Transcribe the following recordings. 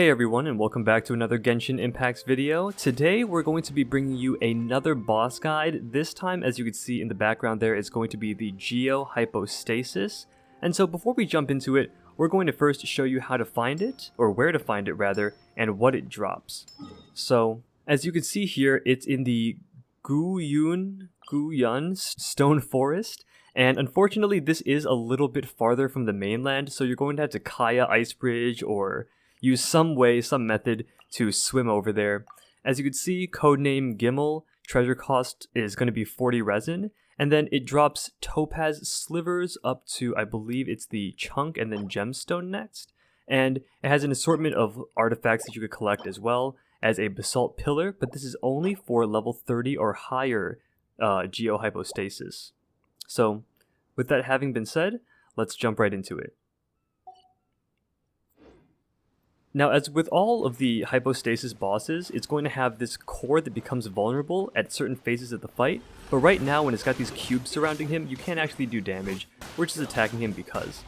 Hey everyone, and welcome back to another Genshin Impacts video. Today we're going to be bringing you another boss guide. This time, as you can see in the background there, it's going to be the Geo Hypostasis. And so before we jump into it, we're going to first show you how to find it, or where to find it rather, and what it drops. So, as you can see here, it's in the Guyun Stone Forest. And unfortunately, this is a little bit farther from the mainland, so you're going to have to Kaya Ice Bridge or use some way, some method to swim over there. As you can see, codename Gimel, treasure cost is going to be 40 resin, and then it drops topaz slivers up to, I believe it's the chunk and then gemstone next. And it has an assortment of artifacts that you could collect as well as a basalt pillar, but this is only for level 30 or higher Geo Hypostasis. So, with that having been said, let's jump right into it. Now, as with all of the Hypostasis bosses, it's going to have this core that becomes vulnerable at certain phases of the fight, but right now when it's got these cubes surrounding him, you can't actually do damage. We're just attacking him because.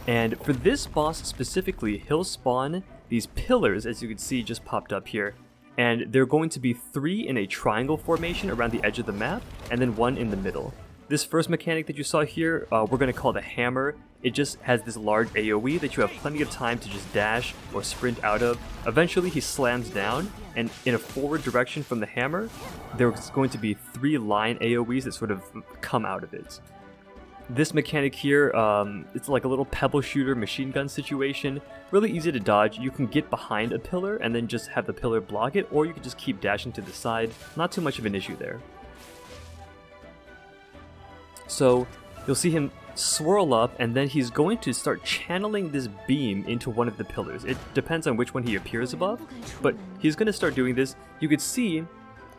And for this boss specifically, he'll spawn these pillars, as you can see just popped up here, and they're going to be 3 in a triangle formation around the edge of the map, and then 1 in the middle. This first mechanic that you saw here, we're going to call the hammer. It just has this large AoE that you have plenty of time to just dash or sprint out of. Eventually he slams down, and in a forward direction from the hammer, there's going to be 3 line AoEs that sort of come out of it. This mechanic here, it's like a little pebble shooter machine gun situation. Really easy to dodge. You can get behind a pillar and then just have the pillar block it, or you can just keep dashing to the side. Not too much of an issue there. So you'll see him swirl up, and then he's going to start channeling this beam into one of the pillars. It depends on which one he appears above, but he's going to start doing this. You could see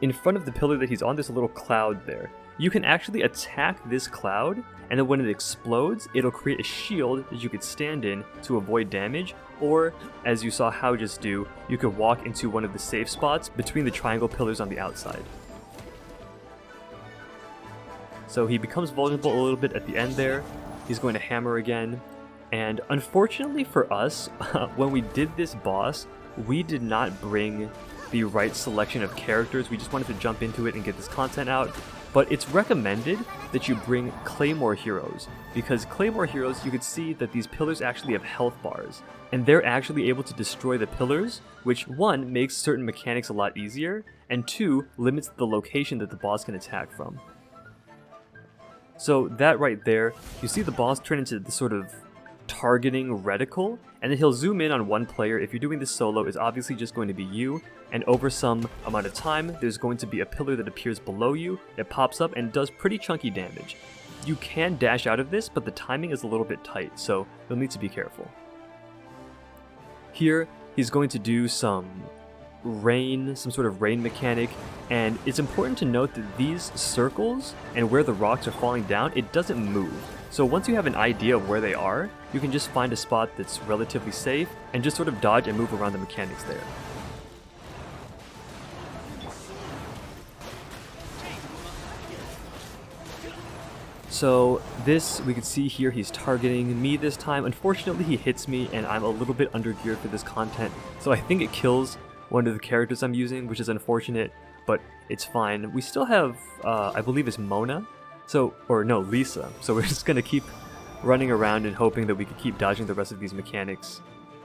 in front of the pillar that he's on, there's a little cloud there. You can actually attack this cloud, and then when it explodes, it'll create a shield that you could stand in to avoid damage, or as you saw How just do, you could walk into one of the safe spots between the triangle pillars on the outside. So he becomes vulnerable a little bit at the end there. He's going to hammer again. And unfortunately for us, when we did this boss, we did not bring the right selection of characters. We just wanted to jump into it and get this content out. But it's recommended that you bring Claymore heroes, because Claymore heroes, you could see that these pillars actually have health bars, and they're actually able to destroy the pillars, which 1, makes certain mechanics a lot easier, and 2, limits the location that the boss can attack from. So that right there, you see the boss turn into this sort of targeting reticle, and then he'll zoom in on one player. If you're doing this solo, it's obviously just going to be you, and over some amount of time, there's going to be a pillar that appears below you, it pops up and does pretty chunky damage. You can dash out of this, but the timing is a little bit tight, so you'll need to be careful. Here, he's going to do some sort of rain mechanic, and it's important to note that these circles and where the rocks are falling down, it doesn't move. So once you have an idea of where they are, you can just find a spot that's relatively safe and just sort of dodge and move around the mechanics there. So this, we can see here, he's targeting me this time. Unfortunately, he hits me and I'm a little bit under geared for this content, so I think it kills one of the characters I'm using, which is unfortunate, but it's fine. We still have, I believe it's Mona, Lisa, so we're just gonna keep running around and hoping that we can keep dodging the rest of these mechanics.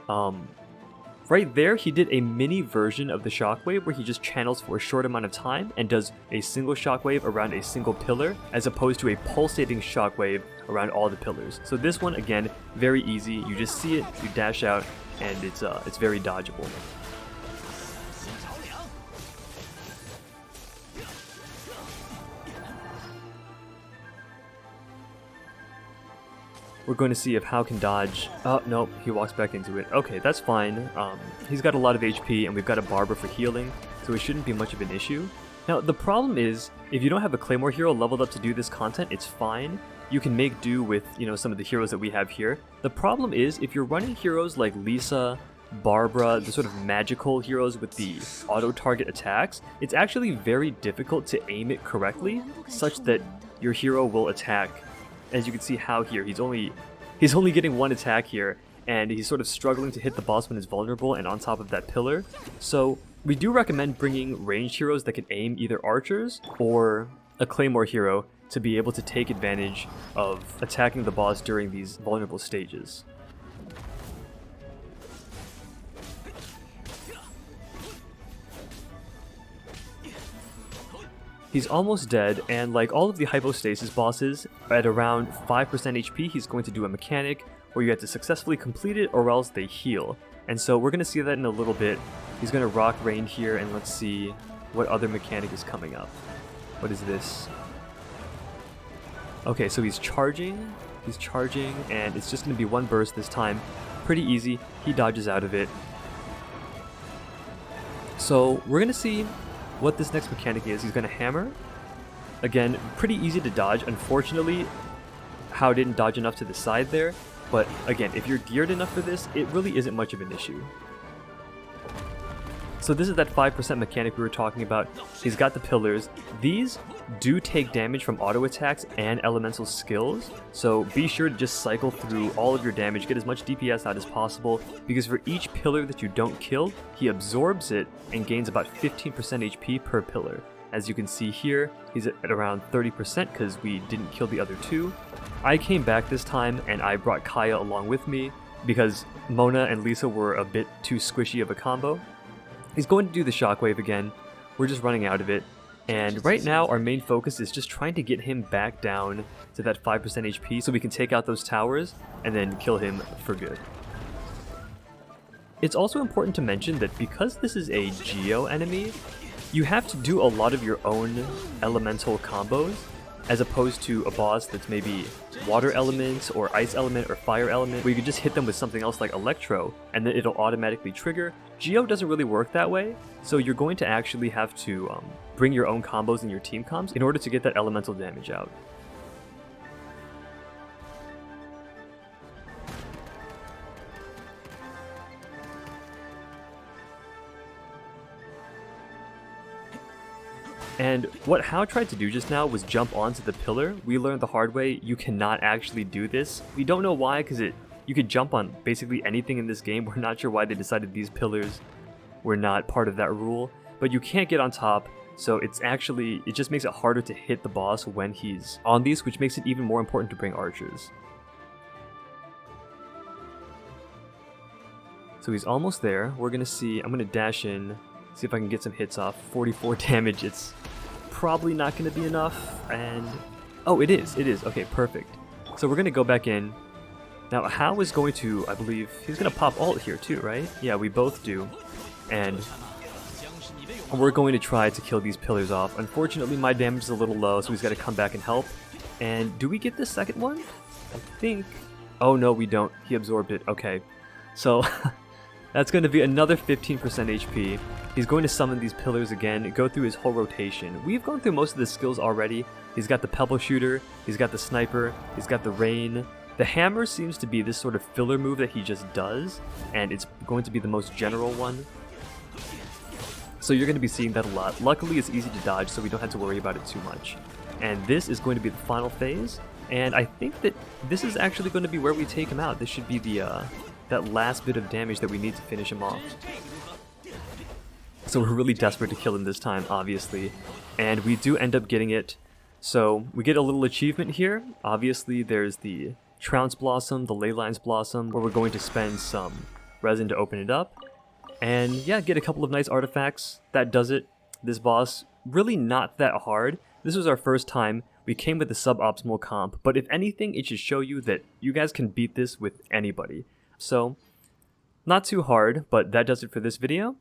Right there, he did a mini version of the shockwave where he just channels for a short amount of time and does a single shockwave around a single pillar, as opposed to a pulsating shockwave around all the pillars. So this one, again, very easy. You just see it, you dash out, and it's very dodgeable. We're going to see if How can dodge. Oh, nope, he walks back into it. Okay, that's fine. He's got a lot of HP, and we've got a Barber for healing, so it shouldn't be much of an issue. Now, the problem is, if you don't have a Claymore hero leveled up to do this content, it's fine. You can make do with, some of the heroes that we have here. The problem is, if you're running heroes like Lisa, Barbara, the sort of magical heroes with the auto-target attacks, it's actually very difficult to aim it correctly, such that your hero will attack. As you can see How here, he's only getting 1 attack here, and he's sort of struggling to hit the boss when it's vulnerable and on top of that pillar. So we do recommend bringing ranged heroes that can aim either archers or a claymore hero to be able to take advantage of attacking the boss during these vulnerable stages. He's almost dead, and like all of the Hypostasis bosses, at around 5% HP he's going to do a mechanic where you have to successfully complete it or else they heal. And so we're going to see that in a little bit. He's going to rock rain here, and let's see what other mechanic is coming up. What is this? Okay, so he's charging, and it's just going to be one burst this time. Pretty easy, he dodges out of it. So we're going to see what this next mechanic is. He's going to hammer. Again, pretty easy to dodge. Unfortunately, How didn't dodge enough to the side there, but again, if you're geared enough for this, it really isn't much of an issue. So this is that 5% mechanic we were talking about. He's got the pillars. These do take damage from auto attacks and elemental skills, so be sure to just cycle through all of your damage, get as much DPS out as possible, because for each pillar that you don't kill, he absorbs it and gains about 15% HP per pillar. As you can see here, he's at around 30% because we didn't kill the other two. I came back this time and I brought Kaya along with me because Mona and Lisa were a bit too squishy of a combo. He's going to do the shockwave again. We're just running out of it. And right now our main focus is just trying to get him back down to that 5% HP so we can take out those towers and then kill him for good. It's also important to mention that because this is a Geo enemy, you have to do a lot of your own elemental combos as opposed to a boss that's maybe water element or ice element or fire element where you can just hit them with something else like electro and then it'll automatically trigger. Geo doesn't really work that way, so you're going to actually have to bring your own combos in your team comms in order to get that elemental damage out. And what Hao tried to do just now was jump onto the pillar. We learned the hard way, you cannot actually do this. We don't know why, because you could jump on basically anything in this game. We're not sure why they decided these pillars were not part of that rule. But you can't get on top, so it just makes it harder to hit the boss when he's on these, which makes it even more important to bring archers. So he's almost there. We're gonna see, I'm gonna dash in, see if I can get some hits off. 44 damage, it's probably not going to be enough, and... oh, it is, okay, perfect. So we're going to go back in. Now, Hao is going to, I believe, he's going to pop ult here too, right? Yeah, we both do. And we're going to try to kill these pillars off. Unfortunately, my damage is a little low, so he's got to come back and help. And do we get the second one? I think... oh no, we don't. He absorbed it, okay. So... that's going to be another 15% HP. He's going to summon these pillars again, go through his whole rotation. We've gone through most of the skills already. He's got the pebble shooter, he's got the sniper, he's got the rain. The hammer seems to be this sort of filler move that he just does, and it's going to be the most general one. So you're going to be seeing that a lot. Luckily it's easy to dodge, so we don't have to worry about it too much. And this is going to be the final phase, and I think that this is actually going to be where we take him out. This should be the that last bit of damage that we need to finish him off. So we're really desperate to kill him this time, obviously, and we do end up getting it. So we get a little achievement here. Obviously there's the Trounce Blossom, the Leylines Blossom, where we're going to spend some resin to open it up. And yeah, get a couple of nice artifacts. That does it. This boss, really not that hard. This was our first time. We came with the suboptimal comp, but if anything, it should show you that you guys can beat this with anybody. So, not too hard, but that does it for this video.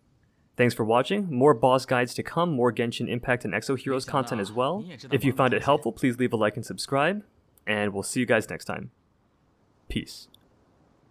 Thanks for watching. More boss guides to come, more Genshin Impact and Exo Heroes content as well. If you found it helpful, please leave a like and subscribe, and we'll see you guys next time. Peace.